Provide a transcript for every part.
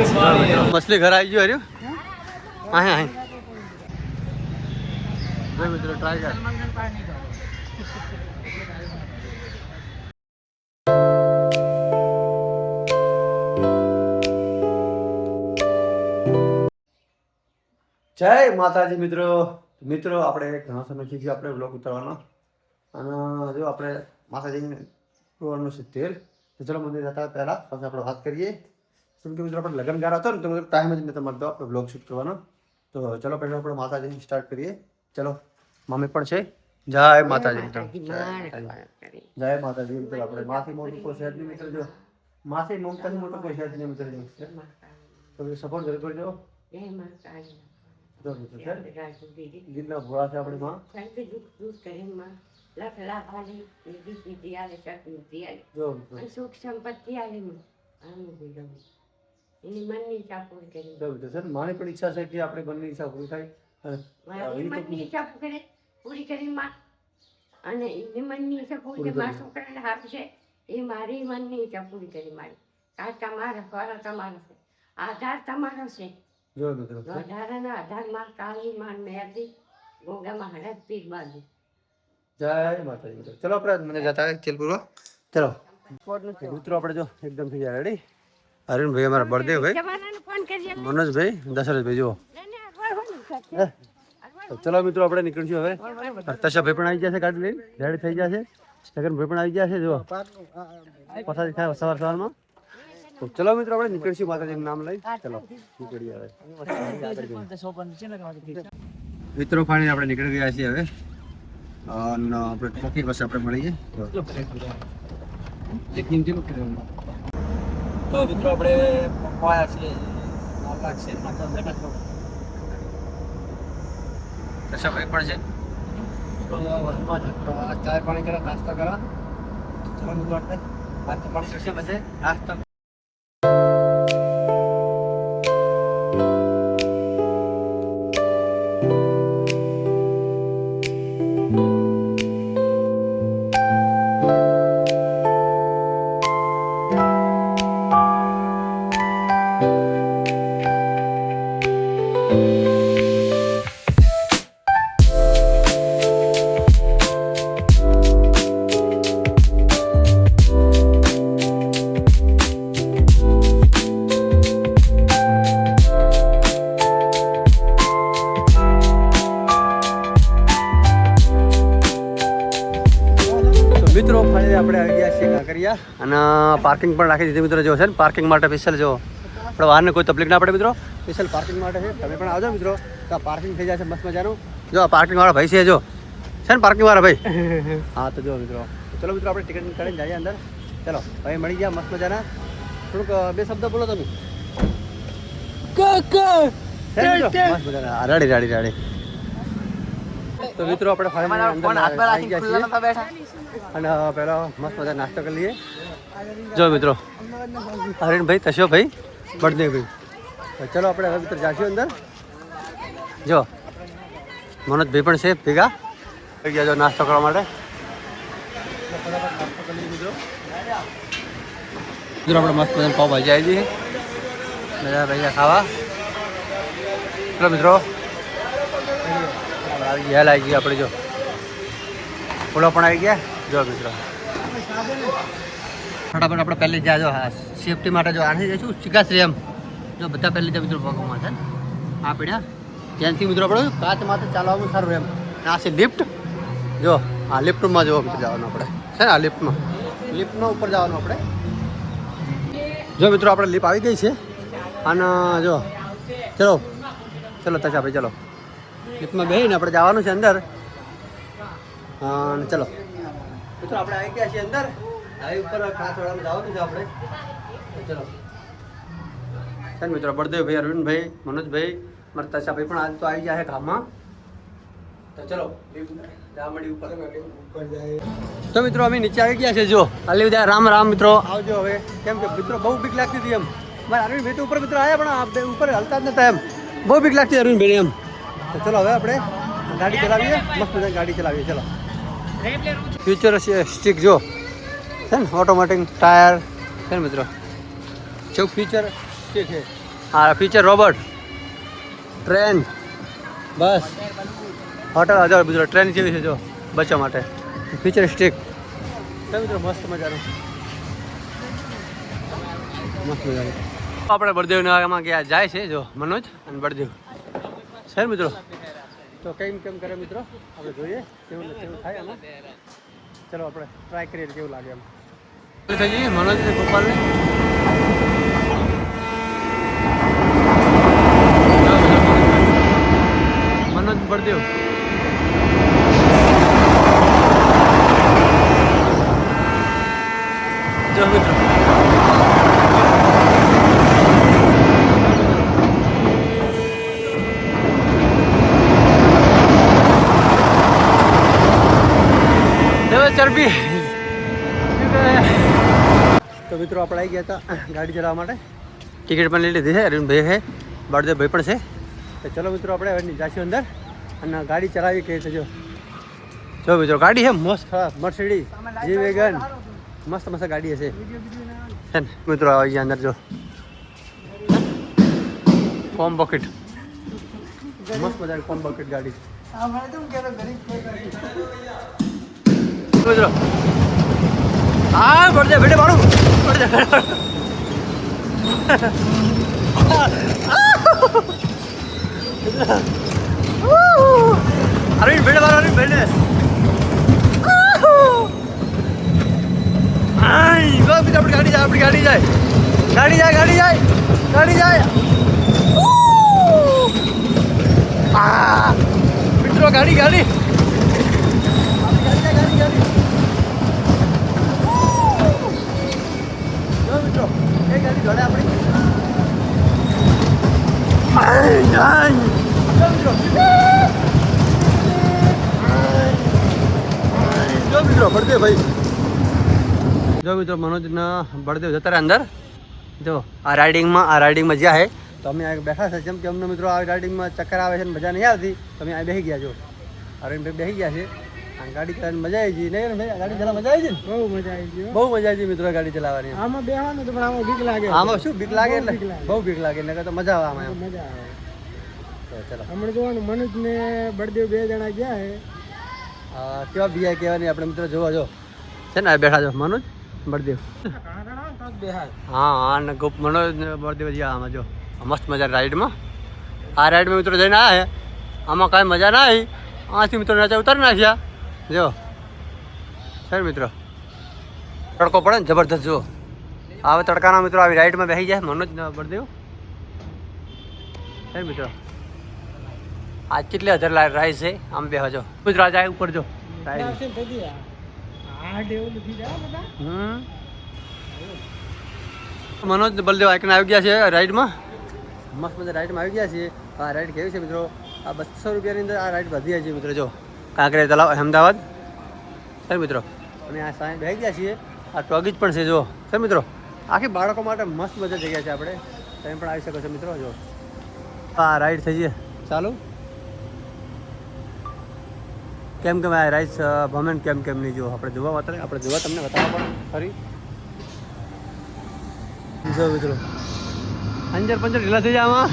મછલી ઘર આવી ગયો હર્યું હા હા મિત્રો ટ્રાય કર જય માતાજી મિત્રો આપણે ઘણા સમયથી જે આપણે વ્લોગ ઉતારવાનો અને જો આપણે માતાજીને રોવાનું છે તેલ તો ચલો મંદિર જતા પહેલાં પછી આપણે વાત કરીએ કેમ કે મિત્રો આપણે લગ્ન ગાળા હતો ને તો ટાઈમ જ નહોતો મળતો આપણે વ્લોગ શૂટ કરવાનો તો ચલો પહેલાં આપણે માતાજીને સ્ટાર્ટ કરીએ ચલો મમ્મી પણ છે જય માતાજી મિત્રો જય માતાજી મિત્રો આપણે માથી મોટું કોઈ શહેર નહીં મિત્રો જો માથી મમતાથી મોટો કોઈ શહેર નહીં મિત્રો તો સપોર્ટ જરૂર કરજો ગીતના ભોળા છે આપણી માં સુખ સંપત્તિ એની મનની ઈચ્છા પૂરી કરી મારી પણ ઈચ્છા છે કે આપણે બંને ઈચ્છા પૂરી થાય મનની ઈચ્છા પૂરી કરી માં અને એની મનની ઈચ્છા પૂરી કરી મારા છોકરાને હાથ છે એ મારી મનની ઈચ્છા પૂરી કરી મારી આ તમારા ફળ તમારો છે આધાર તમારો છે વધારાના આધારમાં કાળી માં મેરદી ગોગામાં હળદ પીર બાંધી જય માતાજી ચલો આપણે મને જતા તેલ પૂરવા ચલો મિત્રો આપણે જો એકદમ થઈ જાય રેડી અરુણભાઈ અમારા બળદેવ ભાઈ મનોજભાઈ દશરથભાઈ જુઓ ચલો મિત્રો આપણે નીકળશું હવે તશાભાઈ પણ આવી જશે ગાડી લઈને રેડી થઈ જશે સગનભાઈ પણ આવી જશે જુઓ પસારી થાય સવારમાં તો ચલો મિત્રો આપણે નીકળશું માતાજીનું નામ લઈ ચલો નીકળીએ હવે મિત્રો ફાઇનલી આપણે નીકળી ગયા છીએ હવે અને આપણે ચોકી પાસે આપણે મળીએ તો મિત્રો આપણે પપ્પાયા છીએ કશાભાઈ પણ છે ચાય પાણી કરા નાસ્તા કરા ચલો મિત્રો આપણે નાસ્તા પાણી કરશે પછી નાસ્તા મિત્રો ફાઇનલી આપણે આવી ગયા છીએ કાંકરિયા અને પાર્કિંગ પણ રાખી દીધી મિત્રો જો છે ને પાર્કિંગ માટે સ્પેશિયલ જો આપણે વાહનને કોઈ તકલીફ ના પડે મિત્રો સ્પેશિયલ પાર્કિંગ માટે છે તમે પણ આવજો મિત્રો તો આ પાર્કિંગ થઈ જશે મસ્ત મજાનું જો આ પાર્કિંગ વાળા ભાઈ છે જો છે ને પાર્કિંગ વાળા ભાઈ હા તો જો મિત્રો ચલો મિત્રો આપણે ટિકિટ કાઢીને જઈએ અંદર ચલો ભાઈ મળી ગયા મસ્ત મજાના થોડુંક બે શબ્દ બોલો તમે મસ્ત મજાના રાડી રાડી રાડી તો મિત્રો આપણે ફાઇનલી અંદર આવી ગયા છીએ અને પહેલો મસ્ત મજા નાસ્તો કરી લઈએ જો મિત્રો હરીણભાઈ તશોભાઈ બળદેવભાઈ ચલો આપણે હવે મિત્રો જાશું અંદર જો મનોજભાઈ પણ છે ભેગા થઈ ગયા જો નાસ્તો કરવા માટે મિત્રો આપણે મસ્ત મજા પાવભાજી આવી જઈએ મજા ભૈયા ખાવા ચલો મિત્રો આવી ગયા આવી ગઈ આપણે જો ફૂલો પણ આવી ગયા જો મિત્રો ફટાફટ આપણે પહેલી જ્યાં જો હા સેફટી માટે જો આને જઈશું શીખાશ્રી એમ જો બધા પહેલી ત્યાં મિત્રો પગમાં છે આ પીડ્યા ત્યાંથી મિત્રો આપણે કાચ માથે ચાલવાનું સારું એમ આ છે લિફ્ટ જો આ લિફ્ટમાં જો મિત્રો જવાનું આપણે છે ને આ લિફ્ટમાં ઉપર જવાનું આપણે જો મિત્રો આપણે લિફ્ટ આવી ગઈ છે અને જો ચલો ચલો તચા ભાઈ ચલો લિફ્ટમાં બેસીને આપણે જવાનું છે અંદર અને ચલો મિત્રો આપણે આવી ગયા છીએ અંદર આવી ઉપર કાચવાડામાં જવાનું છે આપણે ચલો ચાલ મિત્રો બળદેવભાઈ અરવિંદભાઈ મનોજભાઈ મારા તશાભાઈ પણ આજ તો આવી જાય ગામમાં તો ચલો તો મિત્રો અમે નીચે આવી ગયા છે જો હાલી બધા રામ રામ મિત્રો આવજો હવે કેમ કે મિત્રો બહુ બીક લાગતી હતી એમ મારા અરવિંદભાઈ તો ઉપર મિત્રો આવ્યા પણ ઉપર હલતા જ નતા એમ બહુ બીક લાગતી અરવિંદભાઈ એમ તો ચલો હવે આપણે ગાડી ચલાવીએ મસ્ત મજા ગાડી ચલાવીએ ચલો ફ્યુચર સ્ટિક જો છે ને ઓટોમેટિક ટાયર છે ને મિત્રો જો ફ્યુચર સ્ટિક છે હા ફીચર રોબોટ, ટ્રેન, બસ, હોટલ હજાર મિત્રો ટ્રેન જેવી છે જો બચ્ચા માટે ફીચર સ્ટિક મિત્રો મસ્ત મજાનું મસ્ત મજાનું. આપણે બળદેવને એમાં ગયા જાય છે જો મનોજ અને બળદેવ છે મિત્રો. તો કેમ કરે મિત્રો આપણે જોઈએ કેવું થાય એમાં. ચલો આપણે ટ્રાય કરીએ કેવું લાગે એમ. મનોજ ને ગોપાલને મનોજ બળદેવ જો મિત્રો ચરબી. તો મિત્રો આપણે આવી ગયા હતા ગાડી ચલાવવા માટે, ટિકિટ પણ લઈ લીધી છે. અરવિંદભાઈ છે, બળદેવભાઈ પણ છે. તો ચલો મિત્રો આપણે હવે જાશું અંદર અને ગાડી ચલાવી કઈ છે. જો મિત્રો ગાડી છે મસ્ત ખરાબ મર્સિડીઝ જી વેગન મસ્ત મસ્ત ગાડી હશે છે ને મિત્રો. આવી ગયા અંદર જો કોમ બકેટ મસ્ત મજાની કોમ બકેટ ગાડી મિત્રો. હા પડજે બેટે મારું પડજે અરવિંદ બેટે મારો અરવિંદ બેટે આપણી ગાડી જાય આપણી ગાડી જાય ગાડી જાય ગાડી જાય ગાડી જાય મિત્રો ગાડી ગાડી મિત્રો એ ગાડી જોડે આપણી જો મિત્રો બળદેવ ભાઈ જો મિત્રો મનોજના બળદેવ જતા રહ્યા અંદર. જો આ રાઇડિંગમાં જ્યાં છે તો અમે આ બેઠા છે. જેમ કે અમને મિત્રો આ રાઇડિંગમાં ચક્કર આવે છે ને મજા નહીં આવતી તો અમે આ બેસી ગયા. જો અરવિંદભાઈ બેસી ગયા છે. આ ગાડી ચલાવવાની મજા આવી ગઈ નહીં ભાઈ? ગાડી ચલાવવા મજા આવી છે ને? બહુ મજા આવી ગઈ, બહુ મજા આવી મિત્રો ગાડી ચલાવવાની. આમાં બેહવાનું તો પણ આમાં બીક લાગે. આમાં શું બીક લાગે? એટલે બહુ બીક લાગે એટલે તો મજા આવે આમાં. મજા આવે. તો ચલો હમણાં જોવાનું મનોજ ને બળદેવ 2 જણા ગયા છે. કેવા બીયા કહેવાની આપણે મિત્રો જોવા જો છે ને બેઠા છો મનોજ બળદેવ. હા ને મનોજ બળદેવ આમાં જો મસ્ત મજા રાઈડમાં. આ રાઈડમાં મિત્રો જઈને આવ્યા છે. આમાં કાંઈ મજા ના આવી. આથી મિત્રો નીચે ઉતારી નાખ્યા. જો સર મિત્રો તડકો પડે ને જબરદસ્ત. જુઓ આવે તડકાના મિત્રો આવી રાઈડમાં બેસી જાય મનોજ બળદેવ. સર મિત્રો આજ કેટલી 1000 રાઈડ છે આમ બેહવા જો મિત્રો. આજે ઉપર જો મનોજ બળદેવ આઈકન આવી ગયા છે રાઈડમાં. મસ્ત મજા રાઈડમાં આવી ગયા છીએ. આ રાઈડ કેવી છે મિત્રો? આ 200 રૂપિયાની અંદર આ રાઈડ વધી જાય છે મિત્રો. જો કાંકરિયા તલાવ અમદાવાદ સર મિત્રો. અને આ સાંઈ બેસી ગયા છીએ. આ ટોગીજ પણ છે જો સર મિત્રો. આખી બાળકો માટે મસ્ત મજા જગ્યા છે. આપણે તમે પણ આવી શકો છો મિત્રો. જો આ રાઈડ થઈ છે ચાલુ. કેમ કેમ આ રાઈડ ભમે કેમ નહીં જુઓ આપણે જોવા તમને બતાવવા પણ ફરી જો મિત્રો. અંજર પંજર ઢીલા થઈ જાય આમાં.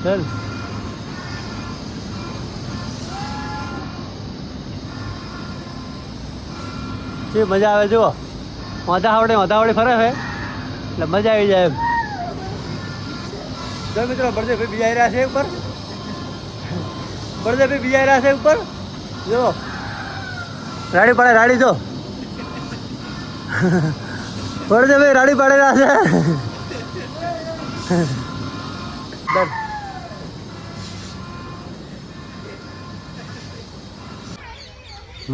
ચાલ જે મજા આવે જુઓ. વધાવડે ફરે છે એટલે મજા આવી જાય એમ. જો મિત્રો બળદેવભાઈ બીજા રહ્યા છે ઉપર. બળદેવભાઈ બીજા રહ્યા છે ઉપર. જો રાડી પાડે રાડી જો બળદેવભાઈ રાડી પાડે રહ્યા છે.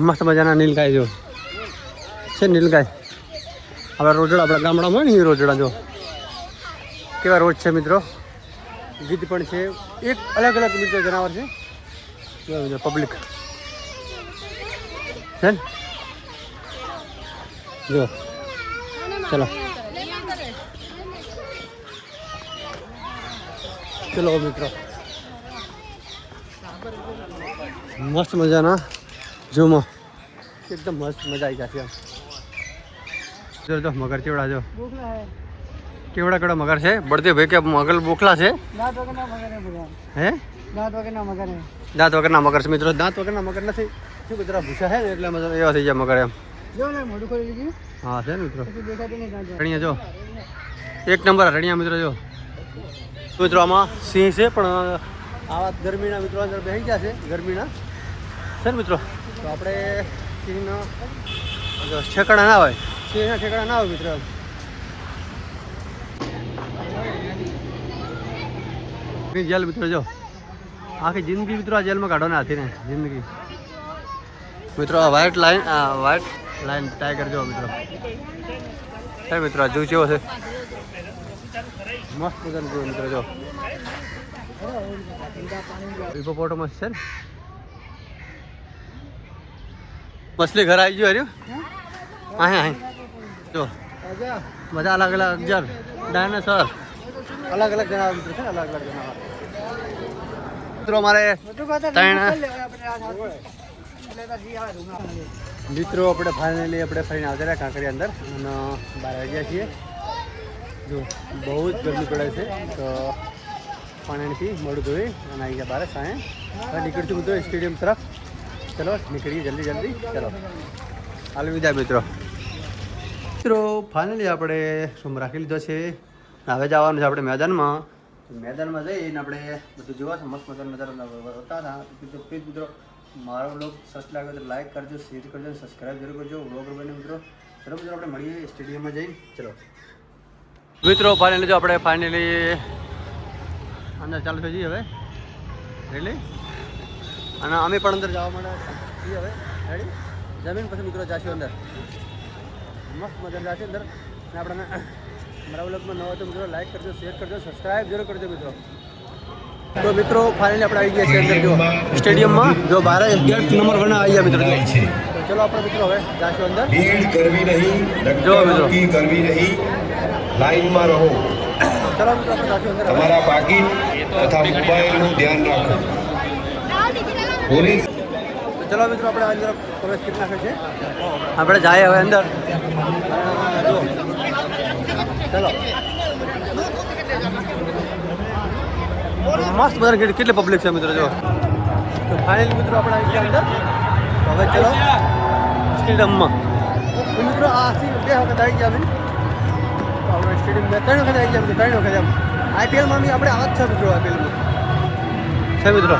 મસ્ત મજાના નીલગાય જો છે. નીલગાય આપણા રોજડા આપણા ગામડામાં ને રોજડા જો કેવા રોજ છે મિત્રો. ગીધ પણ છે. એક અલગ મિત્રો જનાવર છે પબ્લિક છે ને. જો ચલો મિત્રો મસ્ત મજાના ઝૂમાં એકદમ મસ્ત મજા આવી જશે. જો મગર ચેવડા જો કેવડા કેવડા મગર છે બળદેવ ભાઈ કે મગર બોખલા છે દાંત વગરના મગર હે બધા હે દાંત વગરના મગર હે દાંત વગરના મગર છે મિત્રો દાંત વગરના મગર નથી શું કે જરા ભૂસા છે ને એટલે મતલબ એવા થઈ જાય મગર એમ જો ને મોઢું ખોલી લીધું હા છે ને મિત્રો પછી દેખાતું નહીં કાંઈ રણિયા જો એક નંબર રણિયા મિત્રો જો મિત્રો આમાં સિંહ છે પણ આવા ગરમીના મિત્રો અંદર બેસી ગયા છે ગરમીના છે ને મિત્રો તો આપણે સિંહનો ઠેકાણા ના હોય સિંહના ઠેકાણા ના હોય મિત્રો જેલ મિત્રો જો આખી જિંદગી મિત્રો આ જેલમાં કાઢવાના હતી ને જિંદગી મિત્રો આ વ્હાઈટ લાઈન ટાઈગર જો મિત્રો હે મિત્રો આ જૂ કેવો છે મસ્ત મજાનું જોયું મિત્રો જો હિપોપોટેમસ છે ને મછલી ઘર આવી ગયો હર્યું હા જો બધા અલગ અલગ અગિયાર ડાયનાસોર અલગ અલગ જણાવર મિત્રો છે ને અલગ અલગ જણાવર મિત્રો અમારે મિત્રો આપણે ફાઇનલી આપણે ફરીને આવતા રહ્યા કાંકરિયા અંદર અને બહાર આવી ગયા છીએ જો બહુ જ ગરમી પડે છે તો પાણીથી મોડું ધોઈ અને આવી ગયા બહાર સાંજે હવે નીકળશું મિત્રો સ્ટેડિયમ તરફ ચલો નીકળીએ જલ્દી ચલો હાલ વિદાય મિત્રો ફાઇનલી આપણે રૂમ રાખી લીધો છે હવે જવાનું છે આપણે મેદાનમાં જઈને આપણે બધું જોવા છે મસ્ત મજાનો નજારો હતા પ્લીઝ મિત્રો મારો બ્લોગ સરસ લાગ્યો તો લાઈક કરજો શેર કરજો સબસ્ક્રાઈબ જરૂર કરજો બ્લોગર બને મિત્રો ચલો મિત્રો આપણે મળીએ સ્ટેડિયમમાં જઈને ચલો મિત્રો ફાઇનલી જો આપણે અંદર ચાલુ થઈ જઈએ હવે રેલી અને અમે પણ અંદર જવા માટે છીએ હવે રેડી જમીન પછી મિત્રો જાશું અંદર મસ્ત મજા જશે અંદર અને આપણે મારા બ્લોગમાં નવા તો મિત્રો લાઈક કરજો શેર કરજો સબસ્ક્રાઈબ જરૂર કરજો મિત્રો તો મિત્રો ફાઇનલી આપણે આવી ગયા છીએ અંદર જો સ્ટેડિયમમાં જો 12 ગેટ નંબર 1 આવી ગયા મિત્રો તો ચલો આપણે મિત્રો હવે જાશું અંદર ભીડ કરવી નહીં જો મિત્રો નક્કી કરવી નહીં લાઈનમાં રહો ચલો મિત્રો આપણે જાશું અંદર તમારા પાકીટ તથા મોબાઈલનું ધ્યાન રાખો પોલીસ તો ચલો મિત્રો આપણે અંદર પ્રવેશ કરી નાખે છે આપણે જાય હવે અંદર જો ચલો મસ્ત બધા કેટલી પબ્લિક છે મિત્રો જો તો ફાઇનલી મિત્રો આપણે આવી ગયા અંદર હવે ચલો સ્ટેડિયમમાં મિત્રો આ 2 વખત આવી ગયા આપણે સ્ટેડિયમમાં 3 વખત આવી ગયા 3 વખત એમ આઈપીએલમાં આપણે આવા જ છે મિત્રો આઈપીએલમાં છે મિત્રો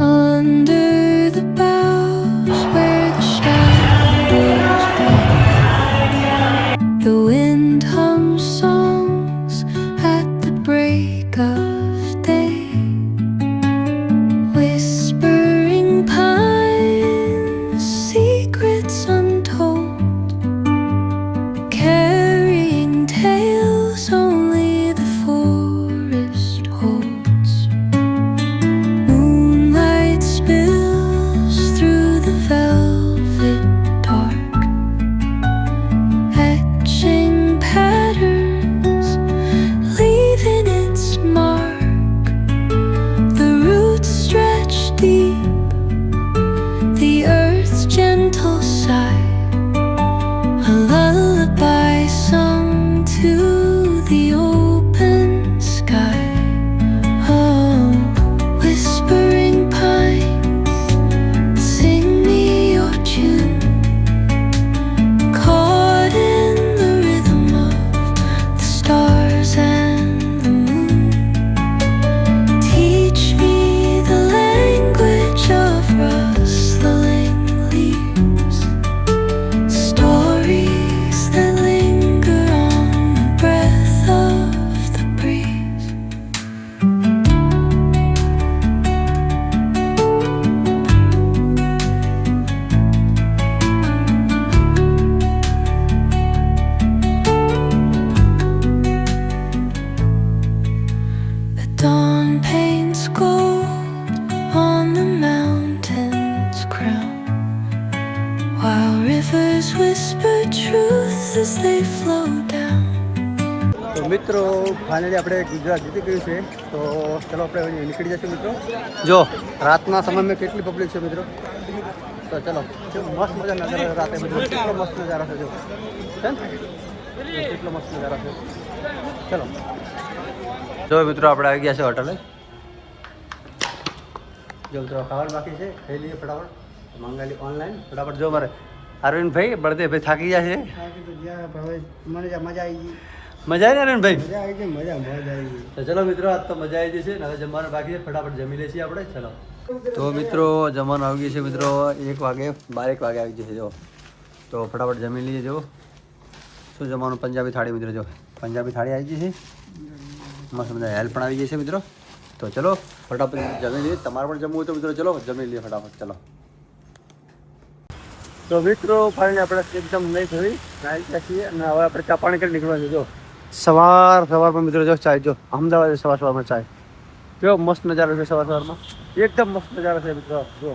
Under the boughs where the shadows play, the wind hums songs at the break of day. Whispering pines, secrets untold, carrying tales only the forest holds. Moonlight spills through the velvet dark, etching patterns, leaving its mark. The roots stretch deep, the earth's gentle sigh, a lullaby sung to the open sky. Oh, whispering pines, sing me your tune, caught in the rhythm of the stars and the moon. Teach me the language of rustling leaves, stories that linger on the breath of the breeze. The dawn paints gold on the mountain's crown, while rivers whisper truth as they flow down. તો મિત્રો finally આપણે ગુજરાત જીતી ગયું છે, તો ચલો આપણે નીકળી જશું મિત્રો. જો રાતના સમયમાં કેટલી પબ્લિક છે મિત્રો, તો ચલો મસ્ત મજા નજારો રાતે મિત્રો, કેટલો મસ્ત નજારો છે જો, છે ને? કેટલો મસ્ત નજારો છે. ચલો જો મિત્રો આપણે આવી ગયા છે હોટલે. જો મિત્રો ખાવાનું બાકી છે, ખાઈ લઈએ ફટાફટ, મંગાવી ઓનલાઈન ફટાફટ. જો મારે અરવિંદભાઈ બળદેવભાઈ થાકી ગયા છે. મને મજા આવી ગઈ. મજા આવી ને અરવિંદભાઈ? મજા આવી ગઈ, મજા આવી ગઈ. તો ચલો મિત્રો આજ તો મજા આવી જશે ને, હવે જમવાનું બાકી છે, ફટાફટ જમી લઈશું આપણે. ચલો તો મિત્રો જમવાનું આવી ગયું છે મિત્રો, 1 વાગે 12 વાગે આવી જશે. જો તો ફટાફટ જમી લઈએ. જો શું જમવાનું? પંજાબી થાળી મિત્રો. જો પંજાબી થાળી આવી ગઈ છે, મસ્ત મજા હેલ્પ પણ આવી ગઈ છે મિત્રો. તો ચલો ફટાફટ જમી લઈએ. તમારે પણ જમવું હોય તો મિત્રો ચલો જમી લઈએ ફટાફટ. ચલો તો મિત્રો ફાઇનલી આપણે એકદમ નહીં થઈ નાઈ ગયા છીએ અને હવે આપણે ચા પાણી કરી નીકળવા છે. જો સવારમાં મિત્રો જો ચાય, જો અમદાવાદ સવારમાં ચાય, કેવો મસ્ત નજારો છે સવારમાં, એકદમ મસ્ત નજારો છે મિત્રો. જો